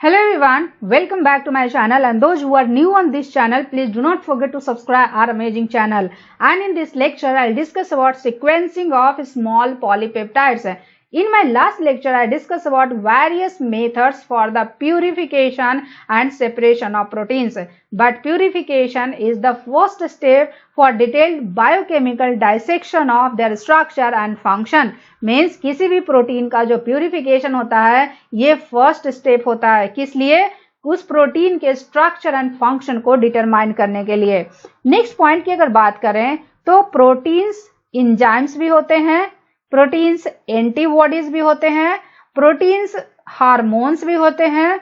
Hello everyone, welcome back to my channel, and those who are new on this channel, please do not forget to subscribe our amazing channel. And in this lecture, I'll discuss about sequencing of small polypeptides. In my last lecture, I discussed about various methods for the purification and separation of proteins. But purification is the first step for detailed biochemical dissection of their structure and function. Means किसी भी protein का जो purification होता है ये first step होता है, किस लिए? उस प्रोटीन के स्ट्रक्चर एंड फंक्शन को डिटरमाइन करने के लिए। नेक्स्ट पॉइंट की अगर बात करें तो प्रोटीन्स एंजाइम्स भी होते हैं, प्रोटीन्स एंटीबॉडीज भी होते हैं, प्रोटीन्स हार्मोन्स भी होते हैं,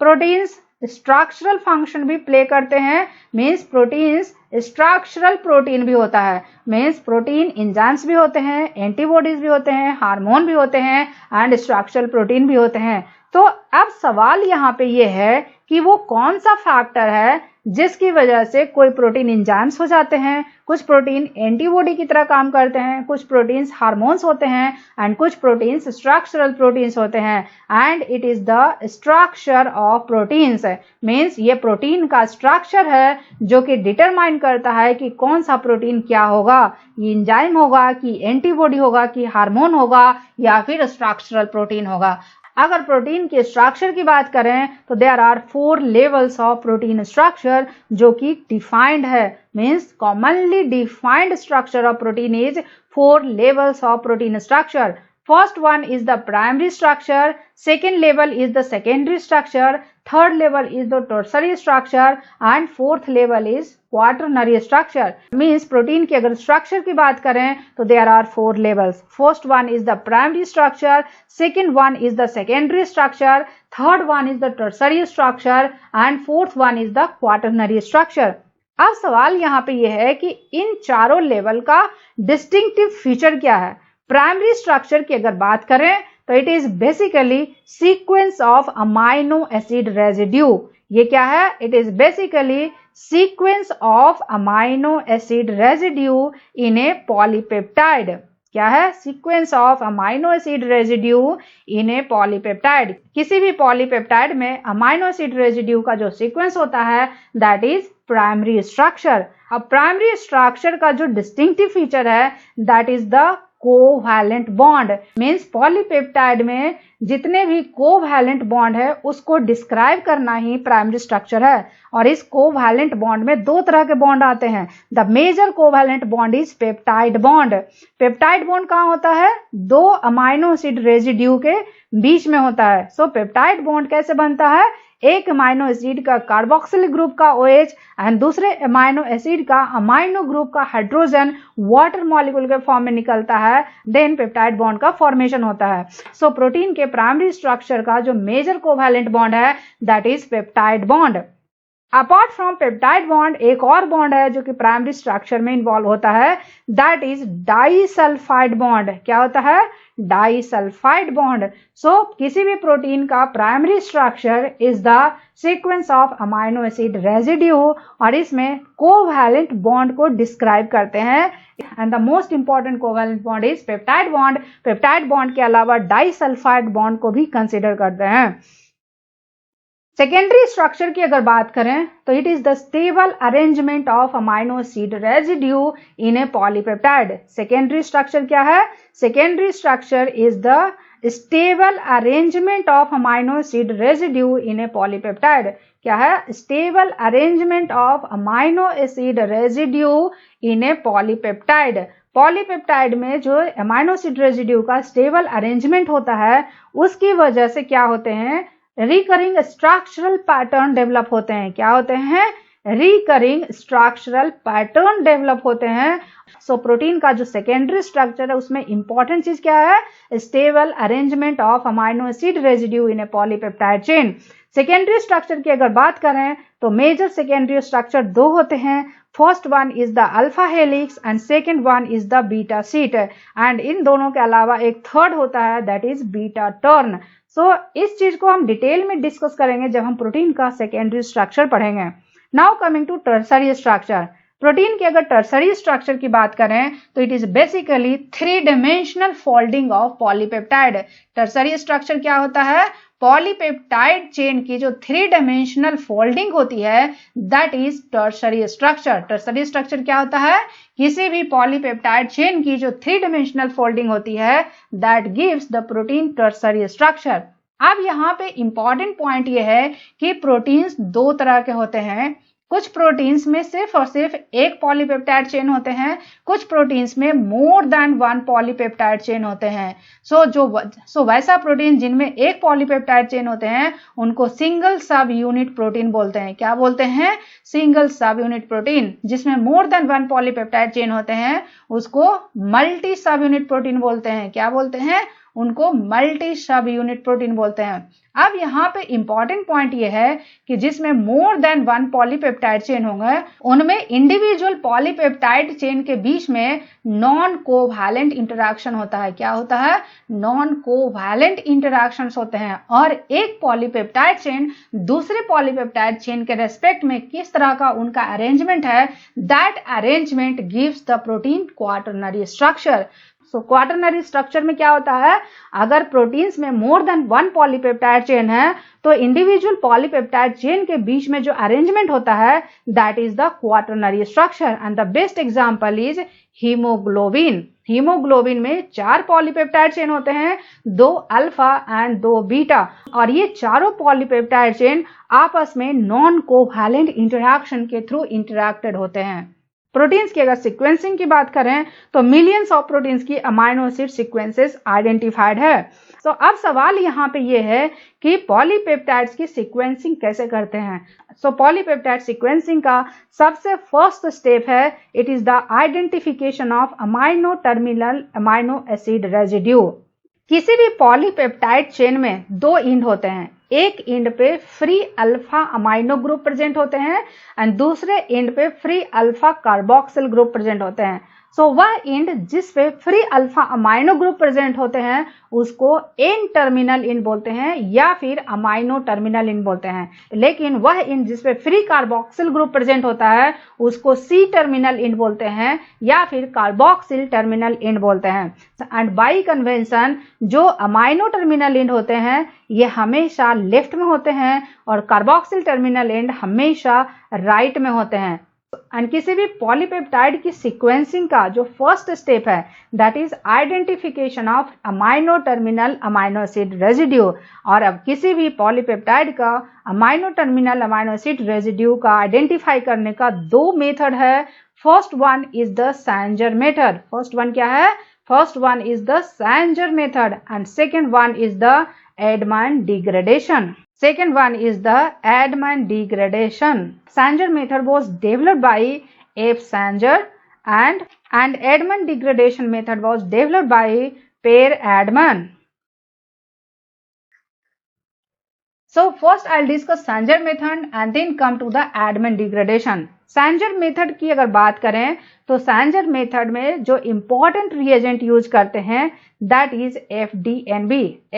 प्रोटीन्स स्ट्रक्चरल फंक्शन भी प्ले करते हैं। मीन्स प्रोटीन्स स्ट्रक्चरल प्रोटीन भी होता है, मीन्स प्रोटीन एंजाइम्स भी होते हैं, एंटीबॉडीज भी होते हैं, हार्मोन भी होते हैं एंड स्ट्रक्चरल प्रोटीन भी होते हैं। तो अब सवाल यहाँ पे ये है कि वो कौन सा फैक्टर है जिसकी वजह से कोई प्रोटीन एंजाइम्स हो जाते हैं, कुछ प्रोटीन एंटीबॉडी की तरह काम करते हैं, कुछ प्रोटीन्स हार्मोन्स होते हैं एंड कुछ प्रोटीन्स स्ट्रक्चरल प्रोटीन्स होते हैं। And it is the structure of proteins. Means ये प्रोटीन का स्ट्रक्चर है जो कि डिटरमाइन करता है कि कौन सा प्रोटीन क्या होगा, ये एंजाइम होगा कि एंटीबॉडी होगा कि हार्मोन होगा या फिर स्ट्रक्चरल प्रोटीन होगा। अगर प्रोटीन के स्ट्रक्चर की बात करें तो there are 4 levels of protein structure जो कि डिफाइंड है। Means commonly defined structure of protein is 4 levels of protein structure. First one is the primary structure, second level is the secondary structure, third level is the tertiary structure and fourth level is quaternary structure. Means protein की अगर structure की बात करें तो there are 4 levels. First one is the primary structure, second one is the secondary structure, third one is the tertiary structure and fourth one is the quaternary structure. अब सवाल यहाँ पे ये है कि इन चारों लेवल का डिस्टिंक्टिव फीचर क्या है। प्राइमरी स्ट्रक्चर की अगर बात करें तो it is basically sequence of amino acid residue. ये क्या है? It is basically sequence of amino acid residue in A polypeptide. क्या है? Sequence of amino acid residue in A polypeptide. किसी भी पॉलीपेप्टाइड में अमाइनो एसिड रेजिड्यू का जो सीक्वेंस होता है दैट इज प्राइमरी स्ट्रक्चर। अब प्राइमरी स्ट्रक्चर का जो डिस्टिंक्टिव फीचर है that is the covalent bond. Means polypeptide में जितने भी कोवैलेंट बॉन्ड है उसको डिस्क्राइब करना ही प्राइमरी स्ट्रक्चर है। और इस कोवैलेंट बॉन्ड में 2 तरह के बॉन्ड आते हैं। The major covalent bond is peptide bond. Peptide bond कहाँ होता है? 2 अमाइनो एसिड रेजिड्यू के बीच में होता है। सो पेप्टाइड बॉन्ड कैसे बनता है? एक अमाइनो एसिड का कार्बोक्सिलिक ग्रुप का OH एंड दूसरे अमाइनो एसिड का अमाइनो ग्रुप का हाइड्रोजन वाटर मॉलिक्यूल के फॉर्म में निकलता है, देन पेप्टाइड बॉन्ड का फॉर्मेशन होता है। सो प्रोटीन के प्राइमरी स्ट्रक्चर का जो मेजर कोवैलेंट बॉन्ड है that is peptide bond. Apart from peptide bond एक और बॉन्ड है जो कि प्राइमरी स्ट्रक्चर में इन्वॉल्व होता है दैट इज डाइसल्फाइड बॉन्ड। क्या होता है? Disulphide bond. सो किसी भी प्रोटीन का primary structure is the sequence of amino acid residue और इसमें कोवैलेंट बॉन्ड को डिस्क्राइब करते हैं। And the most important covalent bond is peptide bond. Peptide bond के अलावा डाइसल्फाइड बॉन्ड को भी कंसिडर करते हैं। सेकेंडरी स्ट्रक्चर की अगर बात करें तो it is the stable arrangement of amino acid residue in A polypeptide. Secondary structure क्या है? Secondary structure is the stable arrangement of amino acid residue in A polypeptide. क्या है? Stable arrangement of amino acid residue in A polypeptide. Polypeptide में जो amino acid residue का stable arrangement होता है उसकी वजह से क्या होते हैं? रिकरिंग स्ट्रक्चरल पैटर्न डेवलप होते हैं। क्या होते हैं? रिकरिंग स्ट्रक्चरल पैटर्न डेवलप होते हैं। सो प्रोटीन का जो सेकेंडरी स्ट्रक्चर है उसमें इंपॉर्टेंट चीज क्या है? Stable arrangement of amino acid residue in A polypeptide chain. Secondary structure की अगर बात करें तो मेजर सेकेंडरी स्ट्रक्चर 2 होते हैं। First one is the alpha helix and second one is the beta sheet and in दोनों के अलावा एक थर्ड होता है दैट इज बीटा टर्न। सो इस चीज को हम डिटेल में डिस्कस करेंगे जब हम प्रोटीन का सेकेंडरी स्ट्रक्चर पढ़ेंगे। Now coming to tertiary structure. Protein की अगर टर्सरी स्ट्रक्चर की बात करें तो it is basically 3 dimensional folding of polypeptide. Tertiary structure क्या होता है? पॉलीपेप्टाइड चेन की जो 3 डायमेंशनल फोल्डिंग होती है that is tertiary structure. Tertiary structure क्या होता है? किसी भी पॉलीपेप्टाइड चेन की जो 3 डायमेंशनल फोल्डिंग होती है that gives the protein tertiary structure. अब यहाँ पे इंपॉर्टेंट पॉइंट ये है कि प्रोटीन्स 2 तरह के होते हैं। कुछ प्रोटीन्स में सिर्फ और सिर्फ एक पॉलीपेप्टाइड चेन होते हैं, कुछ प्रोटीन्स में मोर देन 1 पॉलीपेप्टाइड चेन होते हैं। सो वैसा प्रोटीन जिनमें एक पॉलीपेप्टाइड चेन होते हैं उनको सिंगल सब यूनिट प्रोटीन बोलते हैं। क्या बोलते हैं? सिंगल सब यूनिट प्रोटीन। जिसमें मोर देन 1 पॉलीपेप्टाइड चेन होते हैं उसको मल्टी सब यूनिट प्रोटीन बोलते हैं। क्या बोलते हैं? उनको मल्टी सब यूनिट प्रोटीन बोलते हैं। अब यहाँ पे इंपॉर्टेंट पॉइंट ये है कि जिसमें मोर देन 1 पॉलीपेप्टाइड चेन होंगे उनमें इंडिविजुअल पॉलीपेप्टाइड चेन के बीच में नॉन कोवैलेंट इंटरैक्शन होता है। क्या होता है? नॉन कोवैलेंट इंटरैक्शंस होते हैं। और एक पॉलीपेप्टाइड चेन दूसरे पॉलीपेप्टाइड चेन के रेस्पेक्ट में किस तरह का उनका अरेंजमेंट है, that arrangement gives the protein quaternary structure. So quaternary structure में क्या होता है? अगर प्रोटीन्स में मोर देन 1 पॉलीपेप्टाइड चेन है तो इंडिविजुअल पॉलीपेप्टाइड चेन के बीच में जो अरेंजमेंट होता है that is the quaternary structure. And the best example is haemoglobin. Haemoglobin में 4 पॉलीपेप्टाइड चेन होते हैं, 2 अल्फा एंड 2 बीटा, और ये चारों पॉलीपेप्टाइड चेन आपस में नॉन कोवैलेंट इंटरैक्शन के थ्रू इंटरैक्टेड होते हैं। प्रोटीन्स की अगर सीक्वेंसिंग की बात करें तो मिलियंस ऑफ प्रोटीन्स की अमाइनो एसिड सीक्वेंसेस आइडेंटिफाइड है। तो अब सवाल यहाँ पे ये है कि पॉलीपेप्टाइड्स की सीक्वेंसिंग कैसे करते हैं। सो पॉलीपेप्टाइड सीक्वेंसिंग का सबसे फर्स्ट स्टेप है it is the identification of amino terminal amino acid residue. किसी भी पॉलीपेप्टाइड चेन में 2 एंड होते हैं। एक एंड पे free alpha amino group present होते हैं एंड दूसरे एंड पे free alpha carboxyl group present होते हैं। सो वह एंड जिस पे free alpha amino group present होते हैं उसको एन टर्मिनल एंड बोलते हैं या फिर अमाइनो टर्मिनल एंड बोलते हैं। लेकिन वह एंड जिस पे फ्री कार्बोक्सिल ग्रुप प्रेजेंट होता है उसको सी टर्मिनल एंड बोलते हैं या फिर कार्बोक्सिल टर्मिनल एंड बोलते हैं। एंड बाई कन्वेंशन जो अमाइनो टर्मिनल एंड होते हैं ये हमेशा लेफ्ट में होते हैं और कार्बोक्सिल टर्मिनल एंड हमेशा राइट में होते हैं। एंड किसी भी पॉलीपेप्टाइड की सीक्वेंसिंग का जो फर्स्ट स्टेप है that is identification of amino terminal amino acid residue. और अब किसी भी पॉलीपेप्टाइड का amino terminal amino acid residue का आइडेंटिफाई करने का 2 मेथड है। First one is the Sanger method. First one क्या है? First one is the Sanger method and second one is the Edman degradation. Second one is the Edman degradation. Sanger method was developed by F. Sanger and Edman degradation method was developed by Per Edman. So first I'll discuss Sanger method and then come to the Edman degradation. Sanger method की अगर बात करें तो Sanger method में जो important reagent use करते हैं that is FDNB.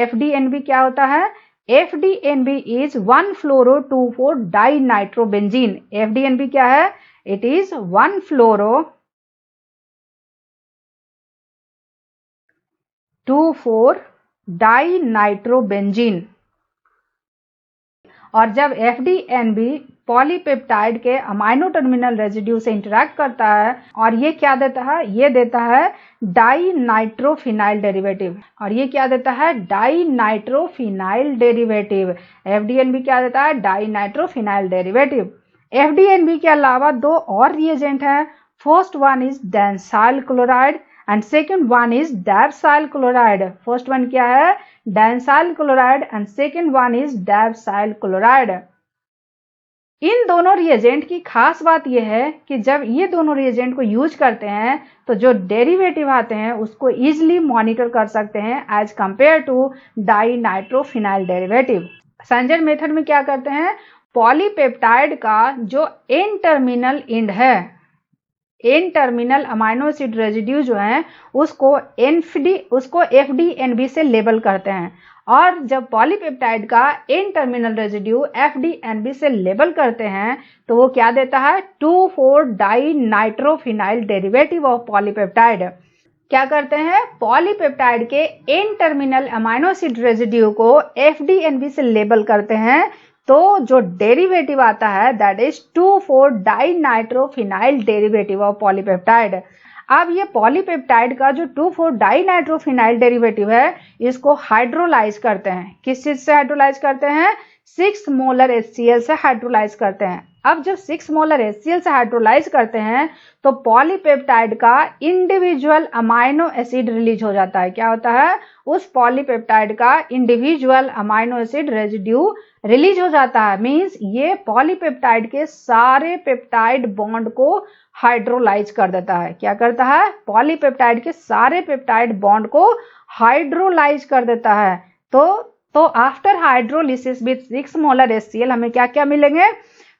FDNB क्या होता है? FDNB is 1-fluoro-2,4-dinitrobenzene. FDNB क्या है? It is 1-fluoro-2,4-dinitrobenzene. और जब FDNB पॉलीपेप्टाइड के अमाइनो टर्मिनल रेजिड्यू से इंटरैक्ट करता है और ये क्या देता है? ये देता है डाइनाइट्रोफिनाइल डेरिवेटिव। और ये क्या देता है? Dinitrophenyl derivative. FDNB क्या देता है? Dinitrophenyl derivative. FDNB के अलावा 2 और रिएजेंट हैं। First one is dansyl chloride and second one is dapsyl chloride. First one क्या है? Dansyl chloride and second one is dapsyl chloride. इन दोनों रिएजेंट की खास बात यह है कि जब ये दोनों रिएजेंट को यूज करते हैं तो जो डेरिवेटिव आते हैं उसको इजीली मॉनिटर कर सकते हैं as compare to dinitrophenyl derivative. Sanger method में क्या करते हैं? पॉलीपेप्टाइड का जो एन टर्मिनल एंड है, N terminal amino acid residue जो है उसको FDNB से लेबल करते हैं। और जब पॉलीपेप्टाइड का एन टर्मिनल रेजिड्यू FDNB से लेबल करते हैं तो वो क्या देता है? 2,4-डाइनाइट्रोफिनाइल डेरिवेटिव ऑफ पॉलीपेप्टाइड। क्या करते हैं, पॉलीपेप्टाइड के N terminal amino acid residue को FDNB से लेबल करते हैं, तो जो डेरिवेटिव आता है दैट इज 2,4-डाइनाइट्रोफिनाइल डेरिवेटिव ऑफ पॉलीपेप्टाइड। अब ये पॉलीपेप्टाइड का जो 2,4-डाइनाइट्रोफिनाइल डेरिवेटिव है इसको हाइड्रोलाइज करते हैं। किस चीज से हाइड्रोलाइज करते हैं, 6 मोलर HCl से हाइड्रोलाइज करते हैं। अब जब 6 मोलर HCl से हाइड्रोलाइज करते हैं तो पॉलीपेप्टाइड का इंडिविजुअल अमाइनो एसिड रिलीज हो जाता है। क्या होता है, उस पॉलीपेप्टाइड का individual amino acid residue release हो जाता है। मींस ये पॉलीपेप्टाइड के सारे पेप्टाइड बॉन्ड को हाइड्रोलाइज कर देता है। क्या करता है, पॉलीपेप्टाइड के सारे पेप्टाइड बॉन्ड को हाइड्रोलाइज कर देता है। तो after hydrolysis with 6 molar HCl हमें क्या क्या मिलेंगे,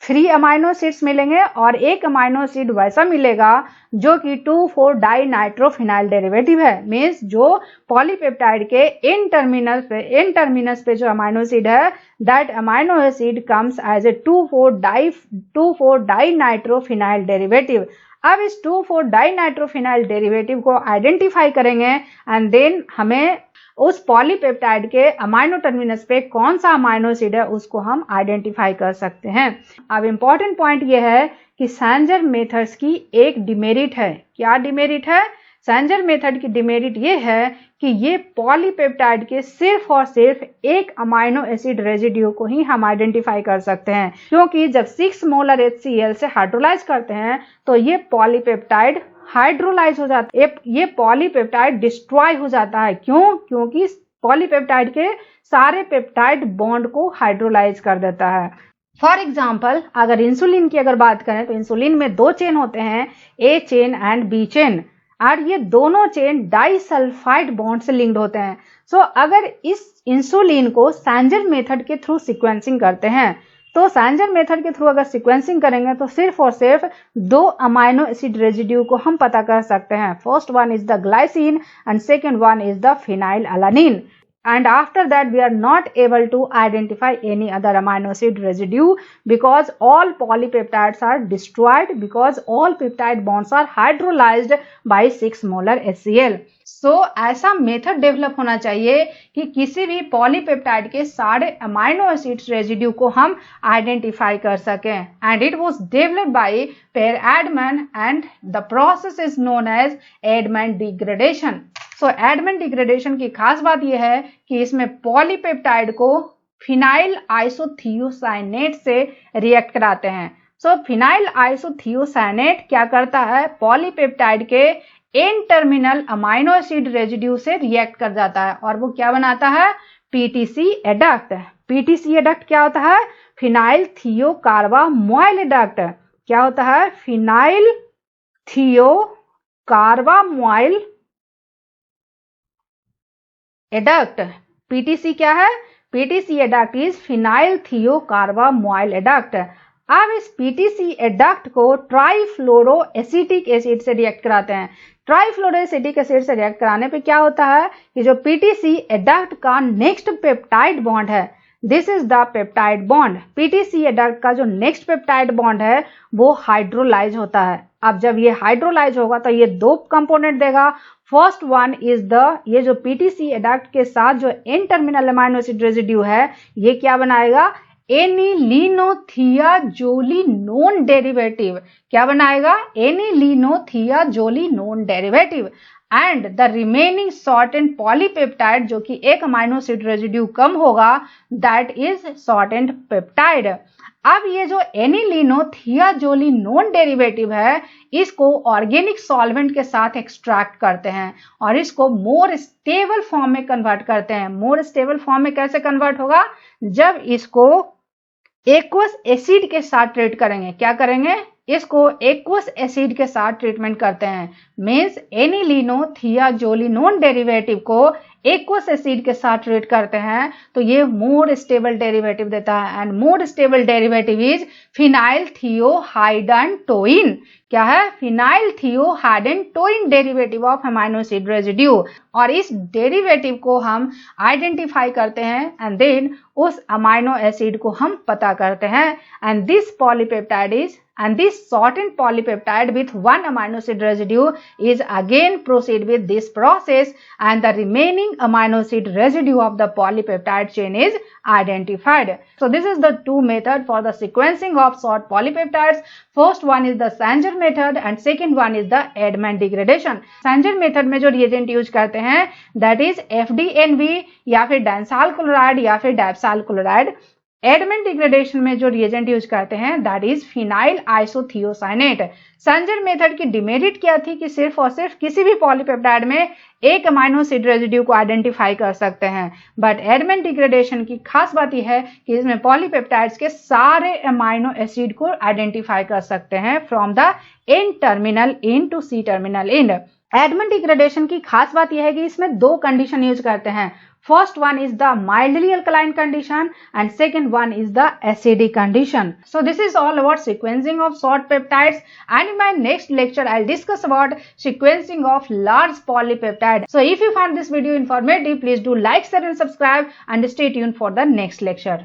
3 अमाइनो एसिड्स मिलेंगे और एक अमाइनो एसिड वैसा मिलेगा जो कि 2,4-डाइनाइट्रोफिनाइल डेरिवेटिव है। मींस जो पॉलीपेप्टाइड के एन टर्मिनस पे जो अमाइनो एसिड है that amino acid comes as a 2,4-डाइनाइट्रोफिनाइल डेरिवेटिव। अब इस 2,4-डाइनाइट्रोफिनाइल डेरिवेटिव को आइडेंटिफाई करेंगे एंड देन हमें उस पॉलीपेप्टाइड के अमाइनो टर्मिनस पे कौन सा अमाइनो एसिड है उसको हम आइडेंटिफाई कर सकते हैं। अब इंपॉर्टेंट पॉइंट ये है कि सैंजर मेथड्स की एक डिमेरिट है। क्या डिमेरिट है, सैंजर मेथड की डिमेरिट ये है कि ये पॉलीपेप्टाइड के सिर्फ और सिर्फ एक अमाइनो एसिड रेजिड्यू को ही हम आइडेंटिफाई कर सकते हैं, क्योंकि जब 6 मोलर HCl से हाइड्रोलाइज करते हैं तो ये पॉलीपेप्टाइड हाइड्रोलाइज हो जाता है, ये पॉलीपेप्टाइड डिस्ट्रॉय हो जाता है। क्यों, क्योंकि पॉलीपेप्टाइड के सारे पेप्टाइड बॉन्ड को हाइड्रोलाइज कर देता है। फॉर एग्जाम्पल अगर इंसुलिन की अगर बात करें तो इंसुलिन में 2 चेन होते हैं, A chain and B chain, और ये दोनों चेन डाइसल्फाइड बॉन्ड से लिंक्ड होते हैं। सो अगर इस इंसुलिन को सैंजर मेथड के थ्रू सीक्वेंसिंग करते हैं तो सैंजर मेथड के थ्रू अगर सीक्वेंसिंग करेंगे तो सिर्फ और सिर्फ 2 अमाइनो एसिड रेजिड्यू को हम पता कर सकते हैं। First one is the glycine and second one is the phenyl alanine, and after that we are not able to identify any other amino acid residue because all polypeptides are destroyed because all peptide bonds are hydrolyzed by 6 molar HCl। So ऐसा method develop होना चाहिए कि किसी भी polypeptide के सारे amino acids residue को हम आइडेंटिफाई कर सकें, and it was developed by Pehr Edman and the process is known as Edman degradation. So Edman degradation की खास बात यह है कि इसमें पॉलीपेप्टाइड को फिनाइल आइसोथियोसाइनेट से रिएक्ट कराते हैं। सो फिनाइल आइसोथियोसाइनेट क्या करता है, पॉलीपेप्टाइड के N terminal amino acid residue से रिएक्ट कर जाता है और वो क्या बनाता है, PTC एडक्ट। PTC एडक्ट क्या होता है, फिनाइल थियोकार्बामोइल एडक्ट। क्या होता है, फिनाइल थियोकार्बामोइल एडक्ट। PTC क्या है, PTC adduct is phenyl thiocarbamoyl adduct. अब इस PTC एडक्ट को ट्राइफ्लोरोएसिटिक एसिड से रिएक्ट कराते हैं। ट्राइफ्लोरोएसिटिक एसिड से रिएक्ट कराने पे क्या होता है कि जो PTC एडक्ट का नेक्स्ट पेप्टाइड बॉन्ड है, this is the peptide bond. PTC adduct का जो नेक्स्ट पेप्टाइड बॉन्ड है वो हाइड्रोलाइज होता है। अब जब ये हाइड्रोलाइज होगा तो ये 2 कंपोनेंट देगा। फर्स्ट वन इज द, ये जो PTC एडक्ट के साथ जो N terminal amino acid residue है ये क्या बनाएगा, एनिलीनोथियाजोलिनोन डेरिवेटिव। क्या बनाएगा, anilinothiazolinone derivative. And the remaining shortened polypeptide जो कि एक अमाइनो एसिड रेजिड्यू कम होगा दैट इज शॉर्टेंड पेप्टाइड। अब ये जो एनिलीनोथियाजोलिनोन डेरिवेटिव है इसको ऑर्गेनिक सॉल्वेंट के साथ एक्सट्रैक्ट करते हैं और इसको मोर स्टेबल फॉर्म में कन्वर्ट करते हैं। मोर स्टेबल फॉर्म में कैसे कन्वर्ट होगा, जब इसको एक्वस एसिड के साथ ट्रीट करेंगे। क्या करेंगे, इसको एक्वस एसिड के साथ ट्रीटमेंट करते हैं। मींस एनिलीनोथियाजोलिनोन डेरिवेटिव को एक्वस एसिड के साथ ट्रीट करते हैं तो ये मोर स्टेबल डेरिवेटिव देता है, and more stable derivative is phenyl thiohydantoin. क्या है, phenyl thiohydantoin derivative of amino acid residue. और इस डेरिवेटिव को हम आइडेंटिफाई करते हैं एंड देन उस अमाइनो एसिड को हम पता करते हैं, and this polypeptide is and this shortened polypeptide with one amino acid residue is again proceed with this process, and the remaining amino acid residue of the polypeptide chain is identified. So this is the two method for the sequencing of short polypeptides. First one is the Sanger method and second one is the Edman degradation. Sanger method में जो reagent use करते हैं that is FDNV या फिर डाइंसाल chloride या फिर डाइप्साल chloride. Edmund degradation में जो रिएजेंट यूज करते हैं that is phenyl isothiocyanate. Sanjar method की डिमेरिट क्या थी कि सिर्फ और सिर्फ किसी भी पॉलीपेप्टाइड में एक अमाइनो एसिड रेजिड्यू को आइडेंटिफाई कर सकते हैं, बट एडमन डिग्रेडेशन की खास बात यह है कि इसमें पॉलीपेप्टाइड्स के सारे अमाइनो एसिड को आइडेंटिफाई कर सकते हैं from the N terminal in to C terminal end. Edman degradation की खास बात यह है कि इसमें दो कंडीशन यूज करते हैं. First one is the mildly alkaline condition and second one is the acidic condition. So this is all about sequencing of short peptides, and in my next lecture I'll discuss about sequencing of large polypeptide. So if you found this video informative, please do like, share and subscribe and stay tuned for the next lecture.